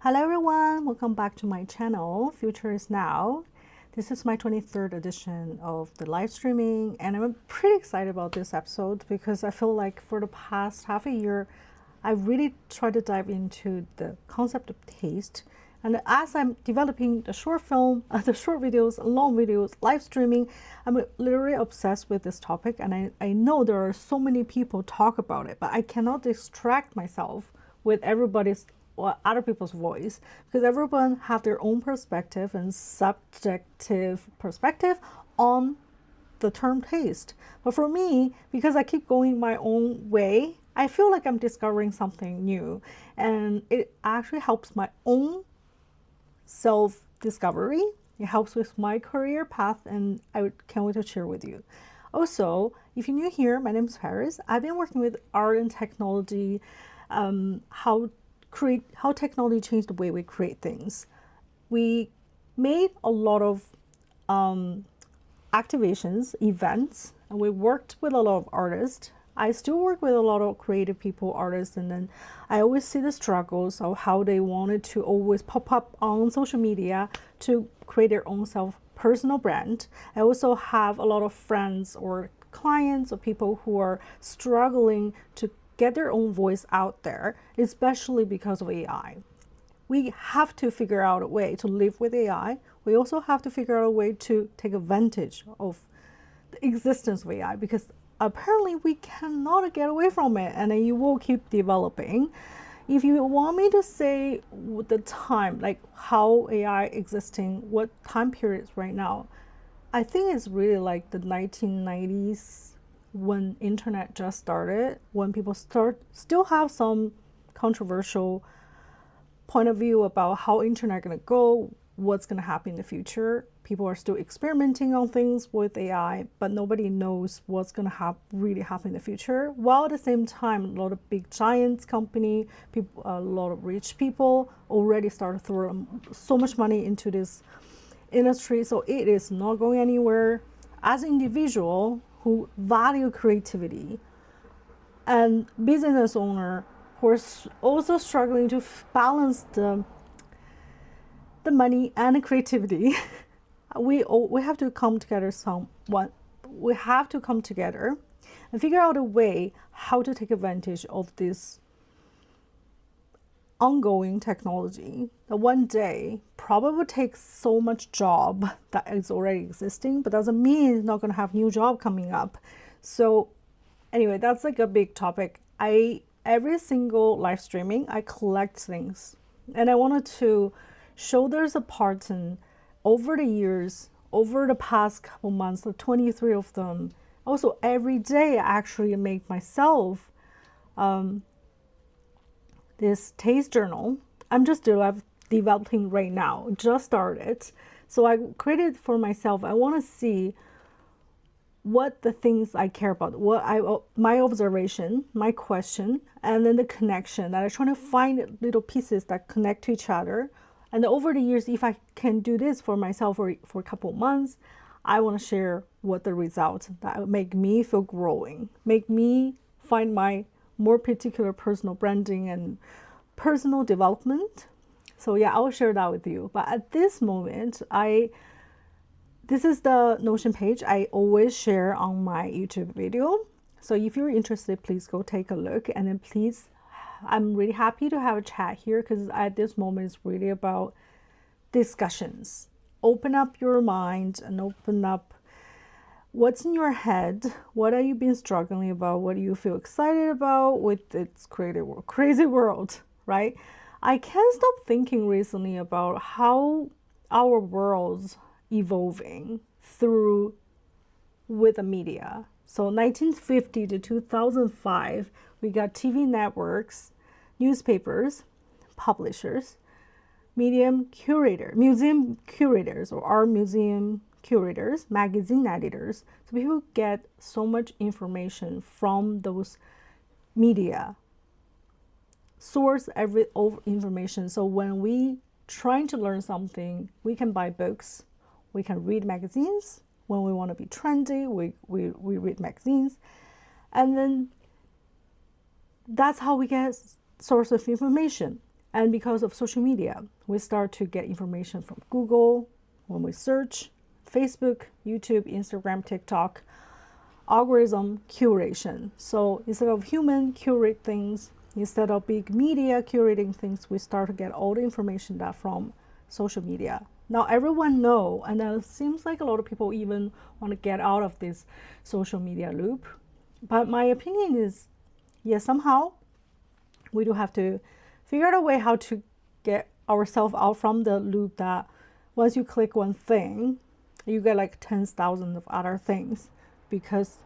Hello everyone, welcome back to my channel, Future is Now. This is my 23rd edition of the live streaming and I'm pretty excited about this episode because I feel like for the past half a year, I really tried to dive into the concept of taste. And as I'm developing the short film, the short videos, long videos, live streaming, I'm literally obsessed with this topic and I know there are so many people talk about it, but I cannot distract myself with everybody's or other people's voice because everyone have their own perspective and subjective perspective on the term taste. But for me, because I keep going my own way, I feel like I'm discovering something new and it actually helps my own self-discovery. It helps with my career path and I can't wait to share with you. Also, if you're new here, my name is Paris. I've been working with art and technology, how technology changed the way we create things. We made a lot of activations, events, and we worked with a lot of artists. I still work with a lot of creative people, artists, and then I always see the struggles of how they wanted to always pop up on social media to create their own personal brand. I also have a lot of friends or clients or people who are struggling to get their own voice out there, especially because of AI. We have to figure out a way to live with AI. We also have to figure out a way to take advantage of the existence of AI because apparently we cannot get away from it and you will keep developing. If you want me to say the time, like how AI existing, what time periods right now, I think it's really like the 1990s when internet just started, when people still have some controversial point of view about how internet gonna go, what's gonna happen in the future. People are still experimenting on things with AI, but nobody knows what's gonna really happen in the future. While at the same time, a lot of big giants company, people, a lot of rich people already started throwing so much money into this industry, so it is not going anywhere. As an individual who value creativity and business owner who are also struggling to balance the money and the creativity, we have to come together we have to come together and figure out a way how to take advantage of this ongoing technology that one day probably will take so much job that is already existing, but doesn't mean it's not going to have new job coming up. So anyway, that's like a big topic. Every single live streaming, I collect things and I wanted to show there's a pattern over the years, over the past couple months, the 23 of them. Also every day I actually make myself this taste journal. I'm just developing right now, just started. So I created for myself. I want to see what the things I care about, my observation, my question, and then the connection that I'm trying to find little pieces that connect to each other. And over the years, if I can do this for myself for a couple of months, I want to share what the results that make me feel growing, make me find my more particular personal branding and personal development. So yeah, I'll share that with you. But at this moment, this is the Notion page I always share on my YouTube video. So if you're interested, please go take a look. And then please, I'm really happy to have a chat here because at this moment it's really about discussions. Open up your mind and open up what's in your head. What have you been struggling about? What do you feel excited about with its crazy world, right? I can't stop thinking recently about how our world's evolving with the media. So 1950 to 2005, we got TV networks, newspapers, publishers, museum curators or art museum curators, magazine editors. So people get so much information from those media source information. So when we trying to learn something, we can buy books, we can read magazines. When we want to be trendy, we read magazines, and then that's how we get source of information. And because of social media, we start to get information from Google when we search, Facebook, YouTube, Instagram, TikTok, algorithm curation. So instead of human curate things, instead of big media curating things, we start to get all the information that from social media. Now everyone know, and it seems like a lot of people even want to get out of this social media loop. But my opinion is, yes, somehow we do have to figure out a way how to get ourselves out from the loop that once you click one thing, you get like 10,000 of other things, because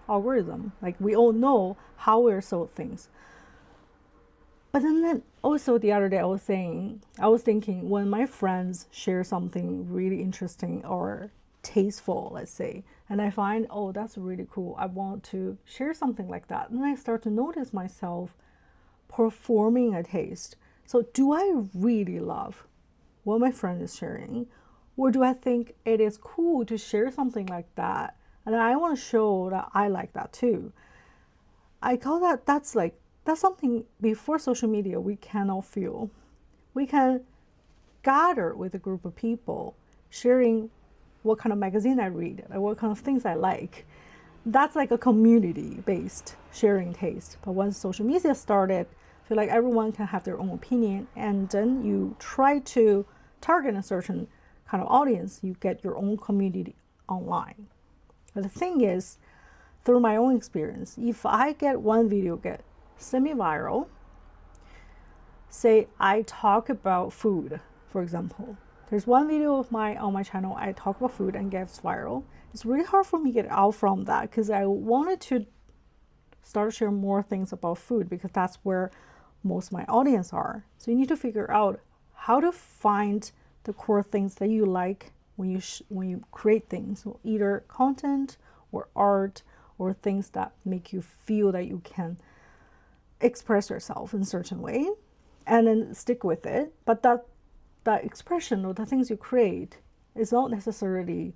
algorithm, like we all know how we're sold things. But then also the other day I was thinking, when my friends share something really interesting or tasteful, let's say, and I find, oh, that's really cool, I want to share something like that, and I start to notice myself performing a taste. So do I really love what my friend is sharing, or do I think it is cool to share something like that and I want to show that I like that too? I call that's something before social media we cannot feel. We can gather with a group of people sharing what kind of magazine I read and what kind of things I like. That's like a community-based sharing taste. But once social media started, I feel like everyone can have their own opinion, and then you try to target a certain kind of audience, you get your own community online. But the thing is, through my own experience, if I get one video get semi-viral, say I talk about food, for example, there's one video of mine on my channel, I talk about food and gets viral. It's really hard for me to get out from that, because I wanted to start sharing more things about food, because that's where most of my audience are. So you need to figure out how to find the core things that you like when you create things, so either content or art or things that make you feel that you can express yourself in a certain way, and then stick with it. But that expression or the things you create is not necessarily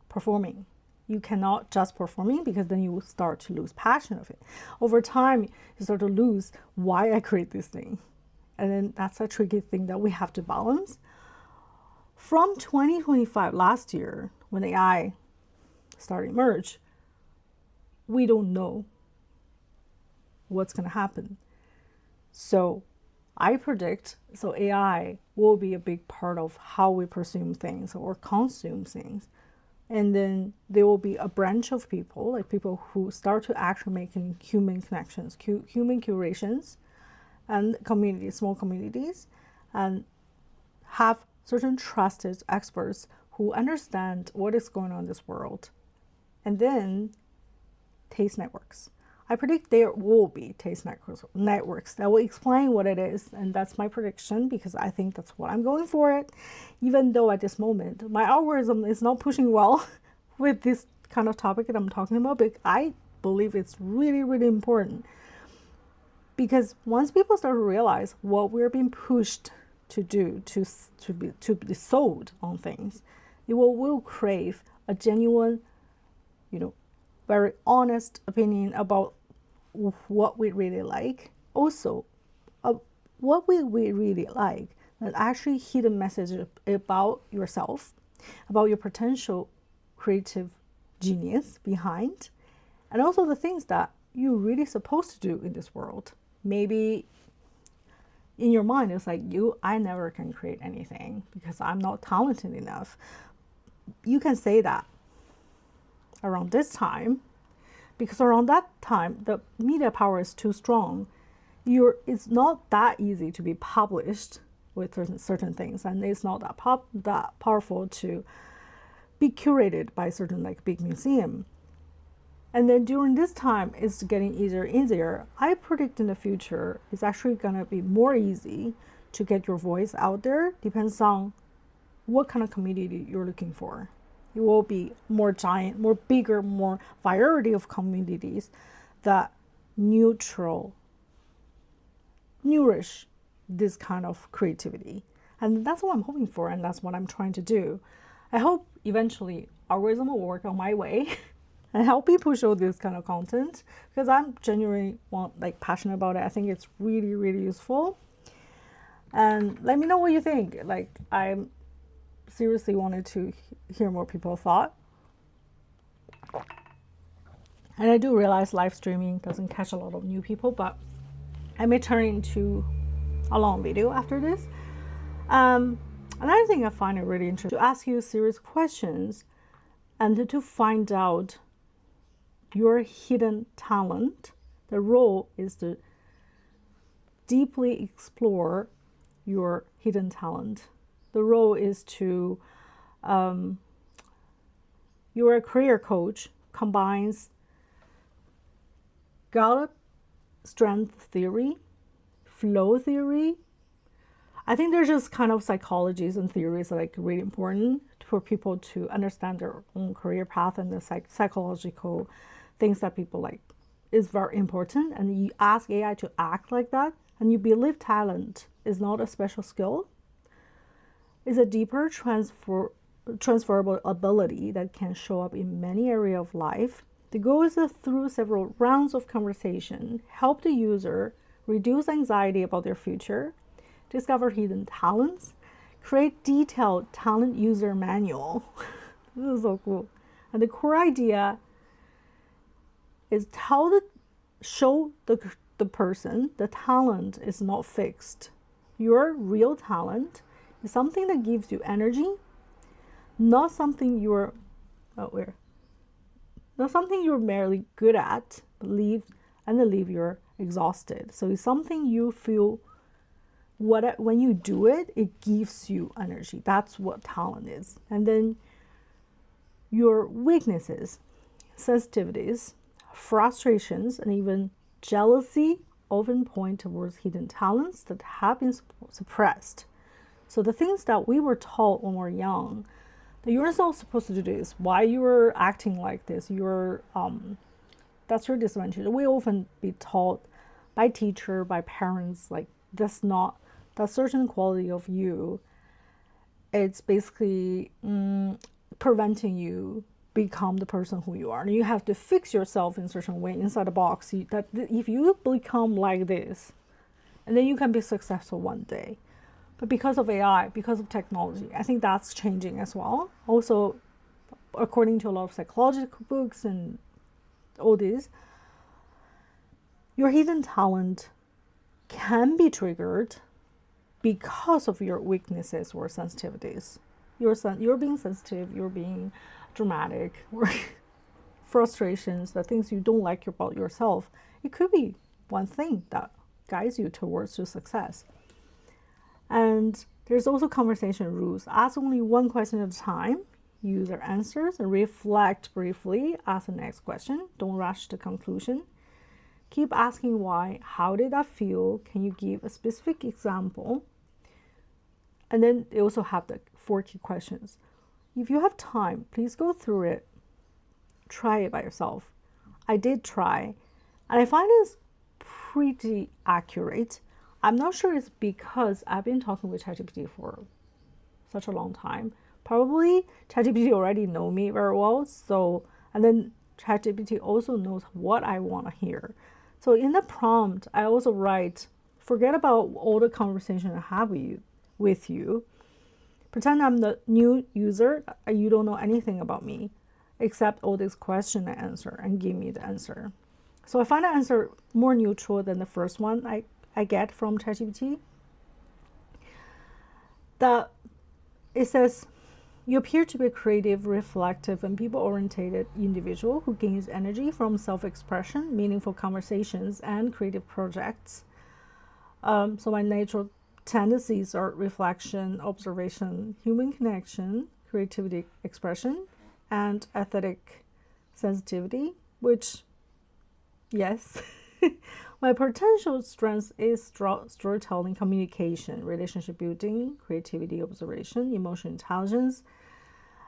performing. You cannot just performing, because then you will start to lose passion of it. Over time, you start to lose why I create this thing. And then that's a tricky thing that we have to balance. From 2025, last year, when AI started to emerge, we don't know what's going to happen. So I predict, so AI will be a big part of how we perceive things or consume things. And then there will be a branch of people, like people who start to actually making human connections, human curations, and communities, small communities, and have certain trusted experts who understand what is going on in this world. And then taste networks. I predict there will be taste networks that will explain what it is, and that's my prediction, because I think that's what I'm going for it. Even though at this moment my algorithm is not pushing well with this kind of topic that I'm talking about, but I believe it's really, really important, because once people start to realize what we're being pushed to do, to be sold on things, it will crave a genuine, very honest opinion about what we really like. Also, what we really like, that actually hidden message about yourself, about your potential creative genius behind, and also the things that you're really supposed to do in this world. Maybe in your mind it's like, I never can create anything because I'm not talented enough. You can say that around this time, because around that time the media power is too strong. It's not that easy to be published with certain things, and it's not that powerful to be curated by certain like big museum. And then during this time, it's getting easier and easier. I predict in the future, it's actually gonna be more easy to get your voice out there. Depends on what kind of community you're looking for. It will be more giant, more bigger, more variety of communities that nourish this kind of creativity. And that's what I'm hoping for, and that's what I'm trying to do. I hope eventually algorithm will work on my way and help people show this kind of content, because I'm genuinely passionate about it. I think it's really, really useful. And let me know what you think. Like, I seriously wanted to hear more people's thought. And I do realize live streaming doesn't catch a lot of new people, but I may turn into a long video after this. Another thing I find it really interesting to ask you serious questions and to find out your hidden talent. The role is to deeply explore your hidden talent. The role is to, you're a career coach, combines Gallup strength theory, flow theory. I think there's just kind of psychologies and theories like really important for people to understand their own career path, and the psychological things that people like is very important. And you ask AI to act like that, and you believe talent is not a special skill. It's a deeper transferable ability that can show up in many areas of life. The goal is that through several rounds of conversation, help the user reduce anxiety about their future, discover hidden talents, create detailed talent user manual. This is so cool. And the core idea is show the person the talent is not fixed. Your real talent is something that gives you energy, not something you're merely good at, leave you're exhausted. So it's something you feel when you do it, it gives you energy. That's what talent is. And then your weaknesses, sensitivities, frustrations, and even jealousy often point towards hidden talents that have been suppressed. So the things that we were taught when we were young, that you're not supposed to do this, why you were acting like this, that's your disadvantage. We often be taught by teacher, by parents, like that's not that certain quality of you. It's basically preventing you become the person who you are. And you have to fix yourself in a certain way inside a box. That if you become like this, and then you can be successful one day. But because of AI, because of technology, I think that's changing as well. Also, according to a lot of psychological books and all this, your hidden talent can be triggered because of your weaknesses or sensitivities. You're being sensitive, you're being dramatic, or frustrations, the things you don't like about yourself. It could be one thing that guides you towards your success. And there's also conversation rules. Ask only one question at a time, use their answers, and reflect briefly. Ask the next question. Don't rush to conclusion. Keep asking why. How did that feel? Can you give a specific example? And then they also have the 4 key questions. If you have time, please go through it. Try it by yourself. I did try, and I find it's pretty accurate. I'm not sure it's because I've been talking with ChatGPT for such a long time. Probably ChatGPT already know me very well. So, and then ChatGPT also knows what I want to hear. So in the prompt, I also write, forget about all the conversation I have with you. Pretend I'm the new user. You don't know anything about me except all these questions I answer, and give me the answer. So I find the answer more neutral than the first one I get from ChatGPT. It says, you appear to be a creative, reflective, and people-oriented individual who gains energy from self-expression, meaningful conversations, and creative projects. So my natural tendencies are reflection, observation, human connection, creativity expression, and aesthetic sensitivity, which, yes. My potential strength is storytelling, communication, relationship building, creativity, observation, emotional intelligence,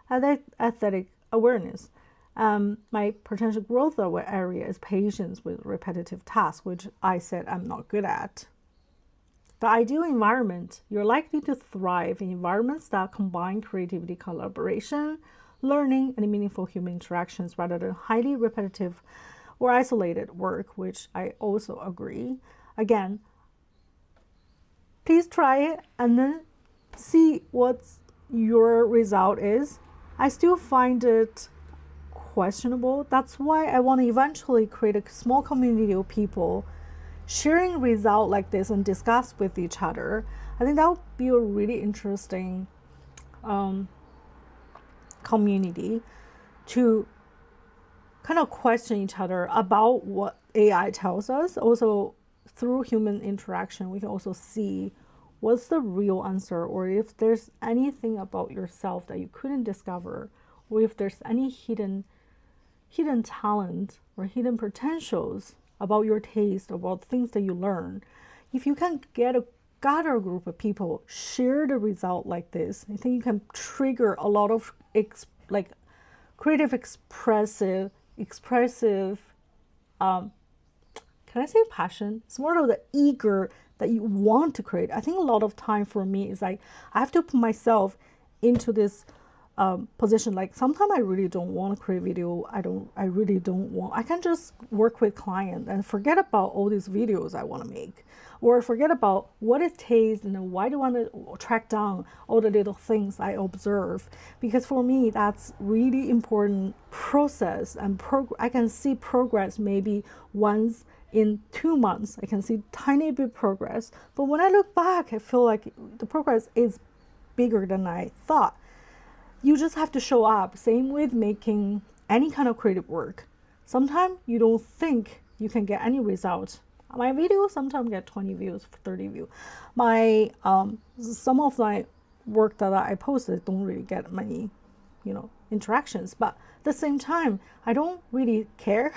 and aesthetic awareness. My potential growth area is patience with repetitive tasks, which I said I'm not good at. The ideal environment, you're likely to thrive in environments that combine creativity, collaboration, learning and meaningful human interactions rather than highly repetitive or isolated work, which I also agree. Again, please try it and then see what your result is. I still find it questionable. That's why I want to eventually create a small community of people sharing results like this and discuss with each other. I think that would be a really interesting community to kind of question each other about what AI tells us. Also, through human interaction, we can also see what's the real answer, or if there's anything about yourself that you couldn't discover, or if there's any hidden talent or hidden potentials about your taste, about things that you learn. If you can gather a group of people, share the result like this, I think you can trigger a lot of creative, expressive. Can I say passion? It's more of the eager that you want to create. I think a lot of time for me is like I have to put myself into this position. Like sometimes I really don't want to create video. I really don't want. I can just work with client and forget about all these videos I want to make, or forget about what it takes and why do I want to track down all the little things I observe. Because for me, that's really important process, and I can see progress maybe once in 2 months. I can see tiny bit progress, but when I look back, I feel like the progress is bigger than I thought. You just have to show up. Same with making any kind of creative work. Sometimes you don't think you can get any result. My videos sometimes get 20 views, 30 views. My some of my work that I posted don't really get many, interactions. But at the same time, I don't really care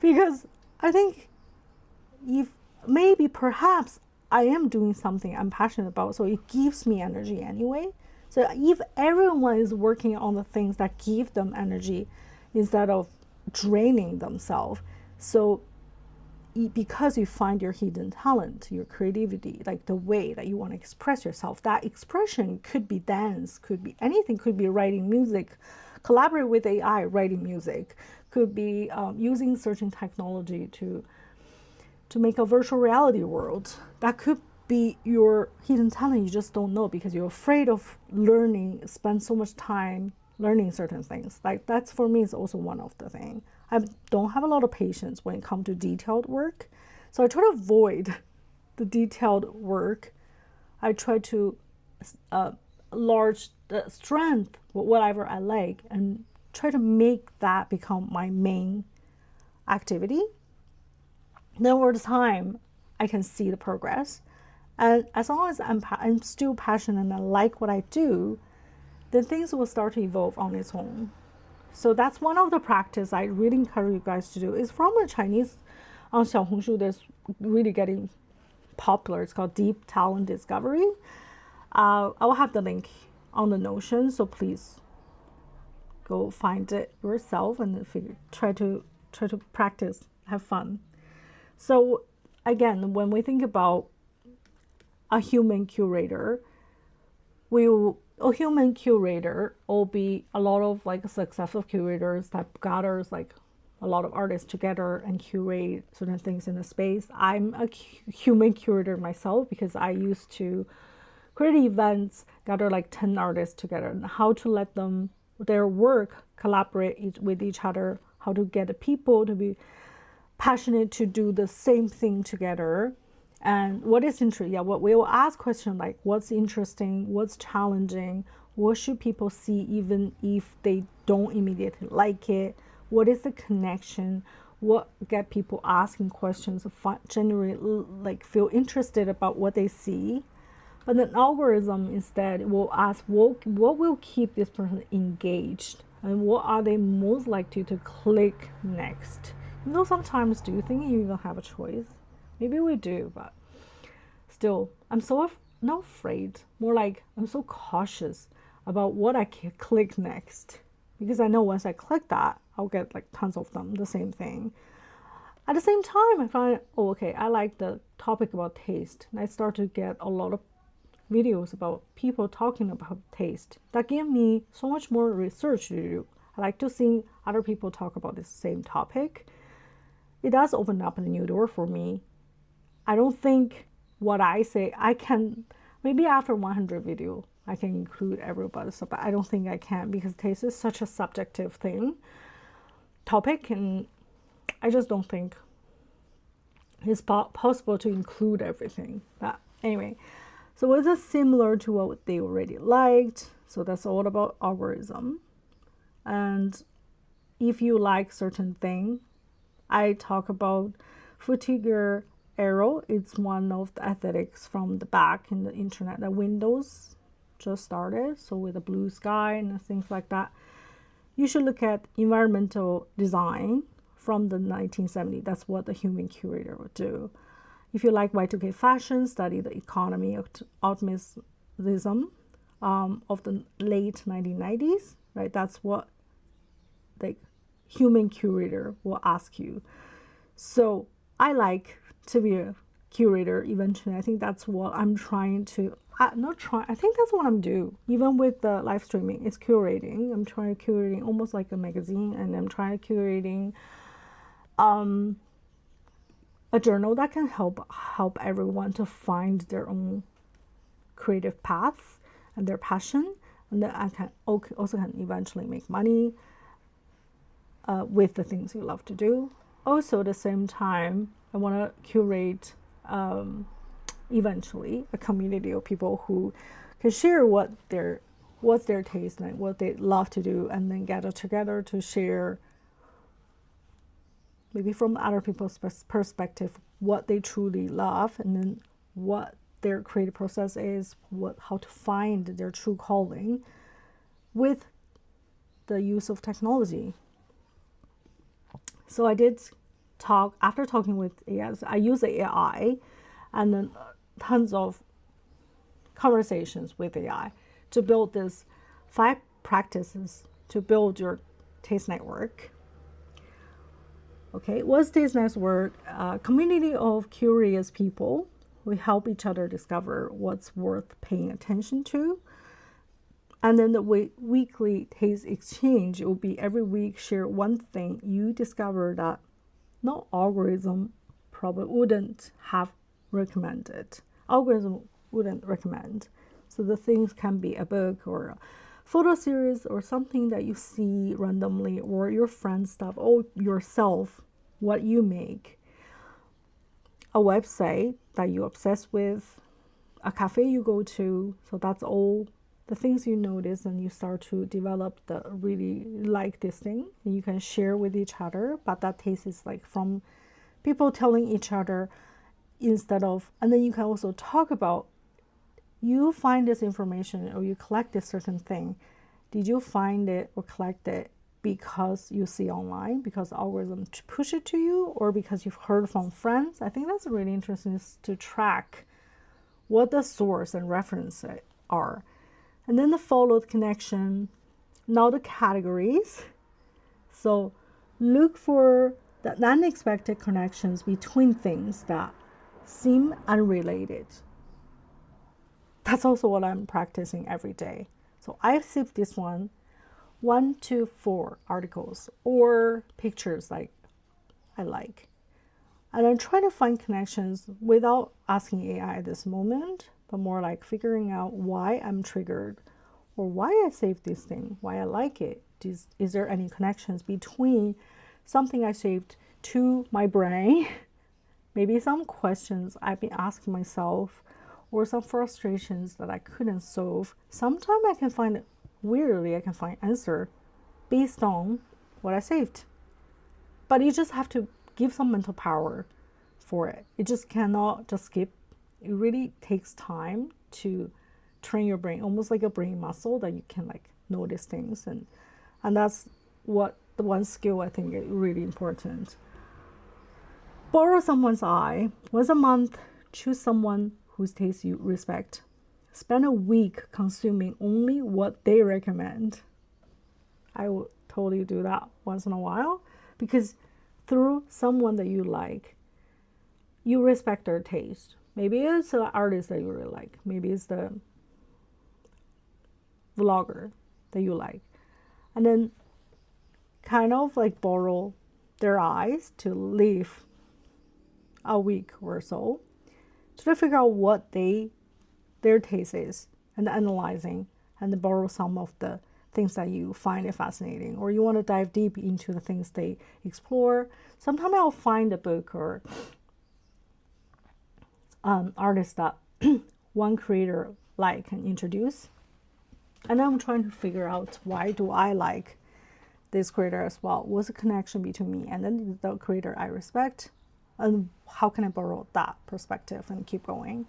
because I think if maybe perhaps I am doing something I'm passionate about, so it gives me energy anyway. So if everyone is working on the things that give them energy instead of draining themselves, so because you find your hidden talent, your creativity, like the way that you want to express yourself, that expression could be dance, could be anything, could be writing music, collaborate with AI, writing music, could be using certain technology to make a virtual reality world. That could be your hidden talent. You just don't know because you're afraid of learning, spend so much time learning certain things. Like that's for me is also one of the things. I don't have a lot of patience when it comes to detailed work. So I try to avoid the detailed work. I try to enlarge the strength, whatever I like, and try to make that become my main activity. Then over the time, I can see the progress. And as long as I'm still passionate and I like what I do, then things will start to evolve on its own. So that's one of the practice I really encourage you guys to do. It's from a Chinese on Xiaohongshu that's really getting popular. It's called Deep Talent Discovery. I will have the link on the Notion, so please go find it yourself and try to practice, have fun. So again, when we think about a human curator, a human curator will be a lot of like successful curators that gathers like a lot of artists together and curate certain things in the space. I'm a human curator myself because I used to create events, gather like 10 artists together, and how to let them, their work collaborate with each other, how to get the people to be passionate to do the same thing together. And what is interesting, what we will ask questions like what's interesting, what's challenging, what should people see even if they don't immediately like it, what is the connection, what get people asking questions, generally like feel interested about what they see. But the algorithm instead will ask what will keep this person engaged and what are they most likely to click next. You know, sometimes do you think you even have a choice? Maybe we do, but still, I'm so not afraid, more like I'm so cautious about what I can click next, because I know once I click that, I'll get like tons of them, the same thing. At the same time, I find, oh, okay, I like the topic about taste, and I start to get a lot of videos about people talking about taste. That give me so much more research to do. I like to see other people talk about the same topic. It does open up a new door for me. I don't think what I say, I can, maybe after 100 video, I can include everybody, so, but I don't think I can because taste is such a subjective topic, and I just don't think it's possible to include everything. But anyway, so it's similar to what they already liked. So that's all about algorithm. And if you like certain thing, I talk about fatigue arrow. It's one of the aesthetics from the back in the internet that Windows just started. So with a blue sky and things like that. You should look at environmental design from the 1970s. That's what the human curator would do. If you like Y2K fashion, study the economy of optimism of the late 1990s, right? That's what the human curator will ask you. So I like to be a curator eventually. I think that's what I'm trying to, I think that's what I'm doing. Even with the live streaming, it's curating. I'm trying to curating almost like a magazine, and I'm trying to curating a journal that can help everyone to find their own creative path and their passion, and that I can also can eventually make money with the things you love to do. Also, at the same time, I want to curate eventually a community of people who can share what's their taste and what they love to do, and then gather together to share maybe from other people's perspective what they truly love, and then what their creative process is, how to find their true calling with the use of technology. So I did talk, after talking with AI, I use AI and then tons of conversations with AI to build this 5 practices to build your taste network. Okay, what's taste network? A community of curious people. We help each other discover what's worth paying attention to. And then the weekly taste exchange will be every week share one thing you discover that no algorithm probably wouldn't have recommended. Algorithm wouldn't recommend. So the things can be a book or a photo series or something that you see randomly, or your friend's stuff, or yourself, what you make. A website that you obsess with, a cafe you go to. So that's all the things you notice, and you start to develop the really like this thing, and you can share with each other. But that taste is like from people telling each other instead of, and then you can also talk about, you find this information or you collect this certain thing. Did you find it or collect it because you see online, because algorithms push it to you, or because you've heard from friends? I think that's really interesting, is to track what the source and reference are. And then the followed connection, now the categories. So look for the unexpected connections between things that seem unrelated. That's also what I'm practicing every day. So I save this 1 to 4 articles or pictures like I like. And I'm trying to find connections without asking AI at this moment, but more like figuring out why I'm triggered, or why I saved this thing, why I like it. Is there any connections between something I saved to my brain, maybe some questions I've been asking myself, or some frustrations that I couldn't solve. Sometimes I can find, weirdly, I can find answer based on what I saved. But you just have to give some mental power for it. It just cannot just skip. It really takes time to train your brain, almost like a brain muscle that you can like notice things, and that's what the one skill I think is really important. Borrow someone's eye. Once a month, choose someone whose taste you respect. Spend a week consuming only what they recommend. I will totally do that once in a while, because through someone that you like, you respect their taste. Maybe it's an artist that you really like. Maybe it's the vlogger that you like. And then kind of like borrow their eyes to live a week or so to figure out what their taste is, and analyzing and borrow some of the things that you find it fascinating, or you want to dive deep into the things they explore. Sometimes I'll find a book or artist that one creator like and introduce, and I'm trying to figure out why do I like this creator as well. What's the connection between me and then the creator I respect, and how can I borrow that perspective and keep going.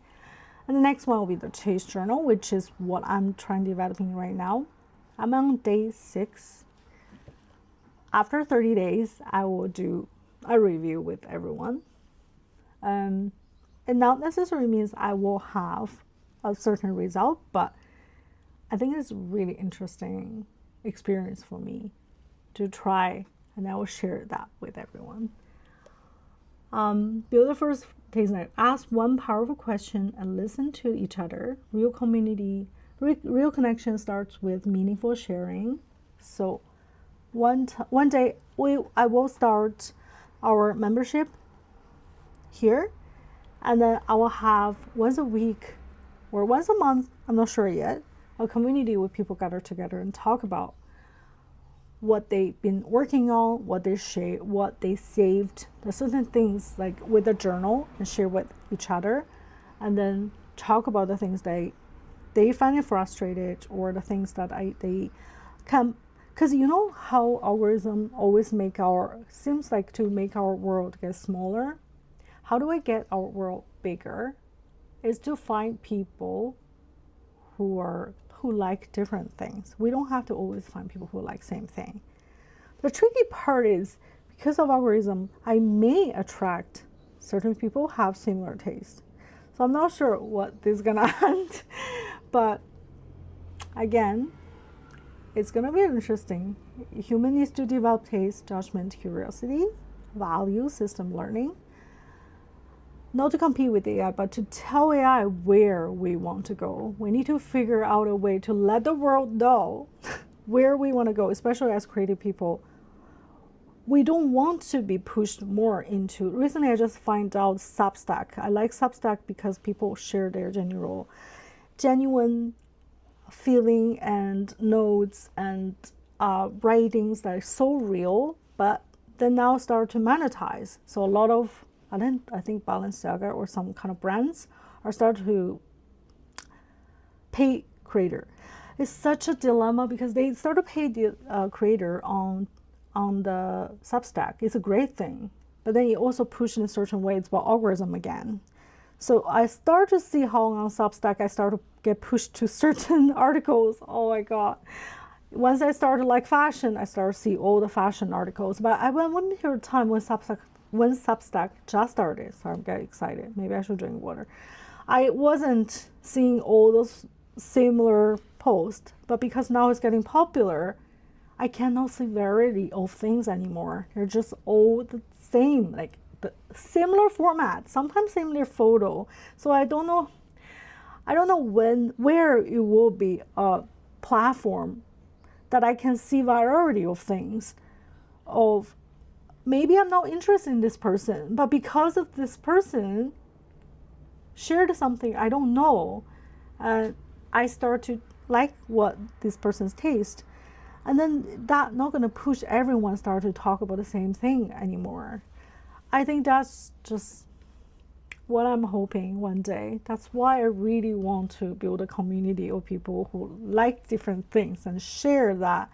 And the next one will be the taste journal, which is what I'm trying developing right now. I'm on day 6. After 30 days, I will do a review with everyone. It not necessarily means I will have a certain result, but I think it's a really interesting experience for me to try, and I will share that with everyone. Build the first taste night. Ask one powerful question and listen to each other. Real community, real connection starts with meaningful sharing. So one day I will start our membership here, and then I will have once a week or once a month, I'm not sure yet, a community where people gather together and talk about what they've been working on, what they share, what they saved. There's certain things like with a journal and share with each other, and then talk about the things they find it frustrated, or the things that they can, because you know how algorithm always seems like to make our world get smaller. How do I get our world bigger? Is to find people who like different things. We don't have to always find people who like same thing. The tricky part is because of algorithm, I may attract certain people who have similar taste. So I'm not sure what this is gonna end, but again, it's gonna be interesting. Human needs to develop taste, judgment, curiosity, value, system learning. Not to compete with AI, but to tell AI where we want to go. We need to figure out a way to let the world know where we want to go, especially as creative people. We don't want to be pushed more into. Recently, I just find out Substack. I like Substack because people share their genuine feeling and notes and writings that are so real, but they now start to monetize. So a lot of I think Balenciaga or some kind of brands are starting to pay creator. It's such a dilemma because they start to pay the creator on the Substack. It's a great thing, but then you also push in a certain way. It's about algorithm again. So I start to see how on Substack I start to get pushed to certain articles. Oh my god! Once I started like fashion, I start to see all the fashion articles. But I went one period of time when Substack just started, so I'm getting excited. Maybe I should drink water. I wasn't seeing all those similar posts, but because now it's getting popular, I cannot see variety of things anymore. They're just all the same, like the similar format, sometimes similar photo. So I don't know where it will be a platform that I can see variety of things of. Maybe I'm not interested in this person, but because of this person shared something I don't know, I start to like what this person's taste. And then that not going to push everyone start to talk about the same thing anymore. I think that's just what I'm hoping one day. That's why I really want to build a community of people who like different things and share that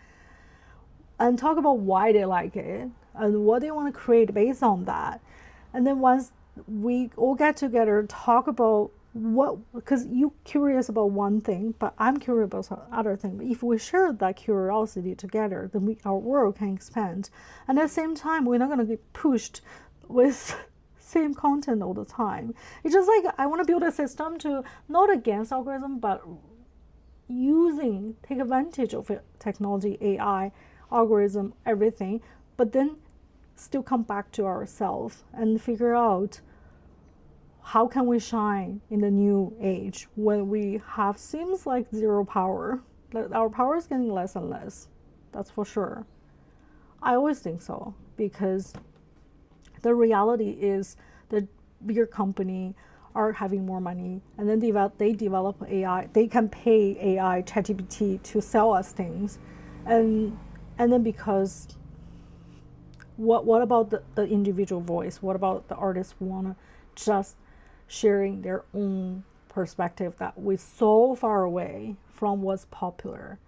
and talk about why they like it and what they want to create based on that. And then once we all get together, talk about because you're curious about one thing, but I'm curious about other thing. But if we share that curiosity together, then our world can expand. And at the same time, we're not going to get pushed with same content all the time. It's just like I want to build a system to not against algorithm, but take advantage of it, technology, AI, algorithm, everything, but then still come back to ourselves and figure out how can we shine in the new age when we have seems like zero power? Our power is getting less and less. That's for sure. I always think so, because the reality is the bigger company are having more money, and then they develop AI. They can pay AI, ChatGPT, to sell us things, and then because what about the individual voice? What about the artists who wanna just sharing their own perspective that we're so far away from what's popular?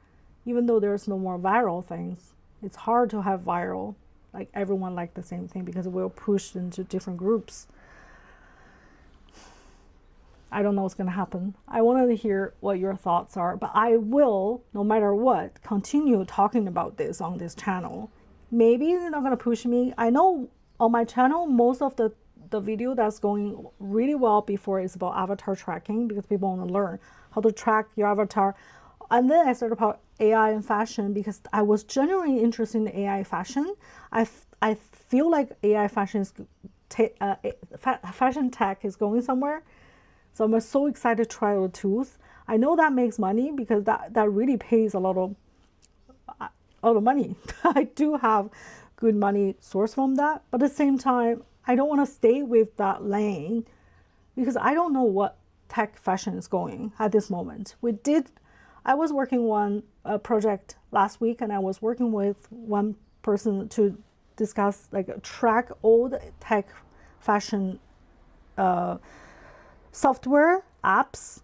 Even though there's no more viral things, it's hard to have viral, like everyone like the same thing, because we're pushed into different groups. I don't know what's going to happen. I wanted to hear what your thoughts are, but I will, no matter what, continue talking about this on this channel. Maybe you're not going to push me. I know on my channel, most of the video that's going really well before is about avatar tracking, because people want to learn how to track your avatar. And then I started about AI and fashion because I was genuinely interested in AI fashion. I feel like AI fashion is fashion tech is going somewhere. So I'm so excited to try the tools. I know that makes money because that really pays a lot of money. I do have good money source from that, but at the same time, I don't want to stay with that lane because I don't know what tech fashion is going at this moment. I was working on a project last week, and I was working with one person to discuss, like, track old tech fashion software apps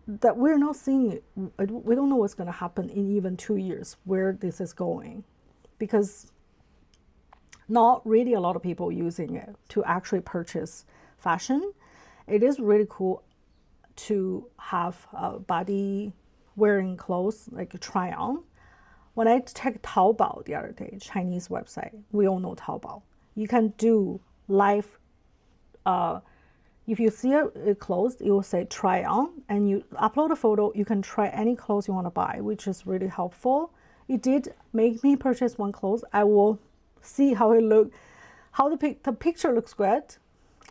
that we're not seeing. We don't know what's going to happen in even 2 years, where this is going, because not really a lot of people using it to actually purchase fashion. It is really cool to have a body wearing clothes, like try on. When I checked Taobao the other day, Chinese website, we all know Taobao. You can do live, if you see it closed, it will say try on, and you upload a photo, you can try any clothes you want to buy, which is really helpful. It did make me purchase one clothes. I will see how it look, how the picture looks good.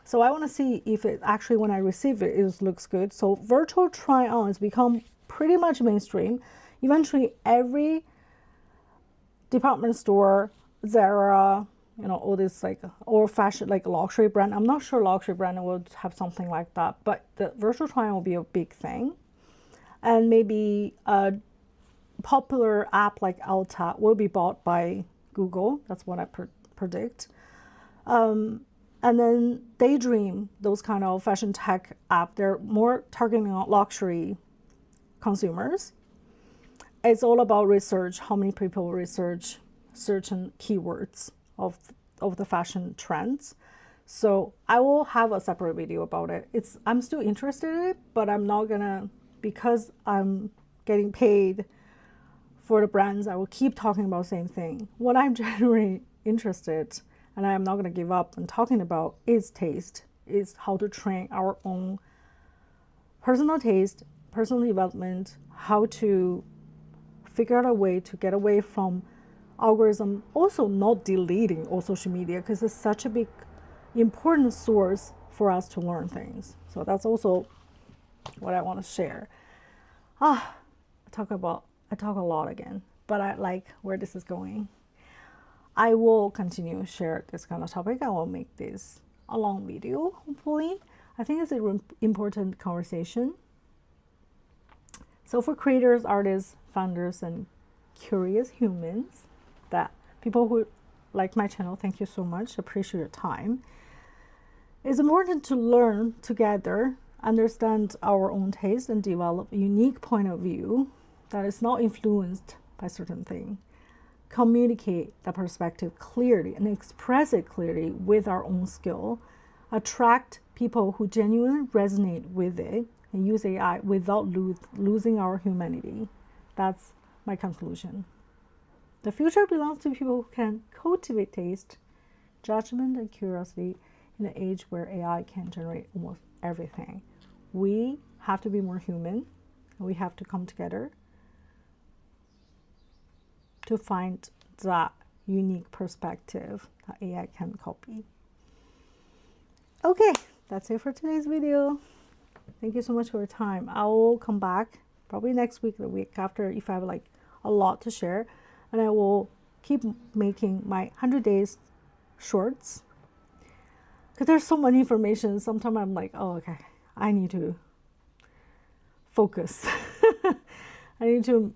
So I want to see if it actually, when I receive it, it looks good. So virtual try on has become pretty much mainstream. Eventually, every department store, Zara, all this, like, or fashion, like luxury brand. I'm not sure luxury brand will have something like that, but the virtual try-on will be a big thing. And maybe a popular app like Alta will be bought by Google. That's what I predict. And then Daydream, those kind of fashion tech app, they're more targeting on luxury consumers. It's all about research, how many people research certain keywords of the fashion trends. So I will have a separate video about it. I'm still interested in it, but I'm not gonna, because I'm getting paid for the brands, I will keep talking about the same thing. What I'm genuinely interested, and I am not gonna give up on talking about, is taste, is how to train our own personal taste, personal development, how to figure out a way to get away from algorithm, also not deleting all social media, because it's such a big important source for us to learn things. So that's also what I want to share. I talk a lot again, but I like where this is going. I will continue to share this kind of topic. I will make this a long video, hopefully. I think it's an important conversation. So for creators, artists, founders, and curious humans, that people who like my channel, thank you so much. Appreciate your time. It's important to learn together, understand our own taste, and develop a unique point of view that is not influenced by certain thing. Communicate the perspective clearly and express it clearly with our own skill. Attract people who genuinely resonate with it, and use AI without losing our humanity. That's my conclusion. The future belongs to people who can cultivate taste, judgment, and curiosity in an age where AI can generate almost everything. We have to be more human, and we have to come together to find that unique perspective that AI can copy. Okay, that's it for today's video. Thank you so much for your time. I will come back probably next week, the week after, if I have like a lot to share, and I will keep making my 100 days shorts, because there's so much information. Sometimes I'm like, oh, okay, I need to focus. I need to,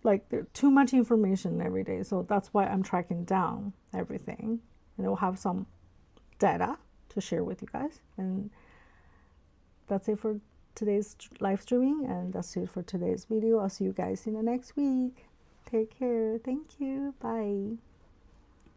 like, there's too much information every day, so that's why I'm tracking down everything, and I'll have some data to share with you guys. And that's it for today's live streaming, and that's it for today's video. I'll see you guys in the next week. Take care. Thank you. Bye.